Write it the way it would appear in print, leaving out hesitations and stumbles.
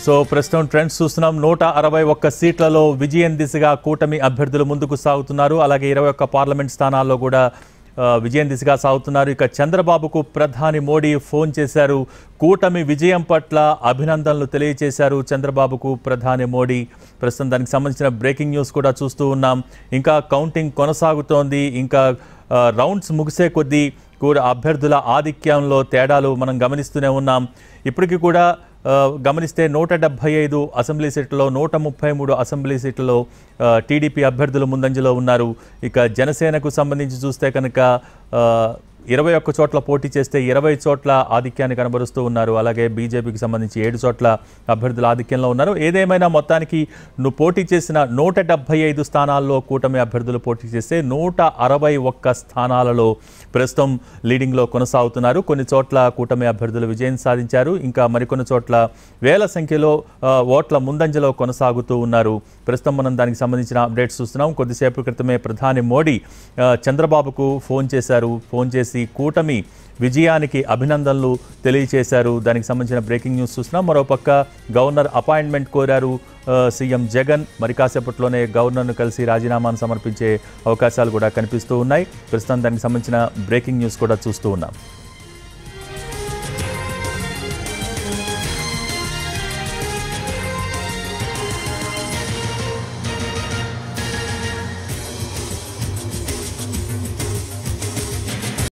So ప్రస్తుతం trends చూస్తున్నాం. 161 సీట్లలో విజయం దిశగా కూటమి అభ్యర్థులు ముందుకు సాగుతున్నారు. అలాగే 21 పార్లమెంట్ స్థానాల్లో కూడా విజయం దిశగా సాగుతున్నారు. ఇక చంద్రబాబుకు ప్రధాని మోడీ ఫోన్ చేశారు. కూటమి విజయం పట్ల అభినందనలు తెలియజేశారు చంద్రబాబుకు ప్రధాని మోడీ. ప్రస్తుతం దానికి సంబంధించిన బ్రేకింగ్ న్యూస్ కూడా చూస్తూ ఉన్నాం. ఇంకా కౌంటింగ్ కొనసాగుతోంది. ఇంకా రౌండ్స్ ముగిసే కొద్దీ కూడా అభ్యర్థుల ఆధిక్యంలో తేడాలు మనం గమనిస్తూనే ఉన్నాం. ఇప్పటికీ కూడా గమనిస్తే 175 అసెంబ్లీ సీట్లలో 133 అసెంబ్లీ సీట్లలో టీడీపీ అభ్యర్థులు ముందంజలో ఉన్నారు. ఇక జనసేనకు సంబంధించి చూస్తే కనుక 21 చోట్ల పోటీ చేస్తే 20 చోట్ల ఆధిక్యాన్ని కనబరుస్తూ ఉన్నారు. అలాగే బీజేపీకి సంబంధించి 7 చోట్ల అభ్యర్థుల ఆధిక్యంలో ఉన్నారు. ఏదేమైనా మొత్తానికి నువ్వు పోటీ చేసిన 175 స్థానాల్లో కూటమి అభ్యర్థులు పోటీ చేస్తే 161 స్థానాలలో ప్రస్తుతం లీడింగ్లో కొనసాగుతున్నారు. కొన్ని చోట్ల కూటమి అభ్యర్థులు విజయం సాధించారు. ఇంకా మరికొన్ని చోట్ల వేల సంఖ్యలో ఓట్ల ముందంజలో కొనసాగుతూ ఉన్నారు. ప్రస్తుతం మనం దానికి సంబంధించిన అప్డేట్స్ చూస్తున్నాం. కొద్దిసేపు క్రితమే ప్రధాని మోడీ చంద్రబాబుకు ఫోన్ చేశారు. ఫోన్ చేసి కూటమి విజయానికి అభినందనలు తెలియజేశారు. దానికి సంబంధించిన బ్రేకింగ్ న్యూస్ చూస్తున్నాం. మరోపక్క గవర్నర్ అపాయింట్మెంట్ కోరారు సీఎం జగన్. మరి కాసేపట్లోనే గవర్నర్ను కలిసి రాజీనామాను సమర్పించే అవకాశాలు కూడా కనిపిస్తూ ఉన్నాయి. ప్రస్తుతం దానికి సంబంధించిన బ్రేకింగ్ న్యూస్ కూడా చూస్తూ ఉన్నాం.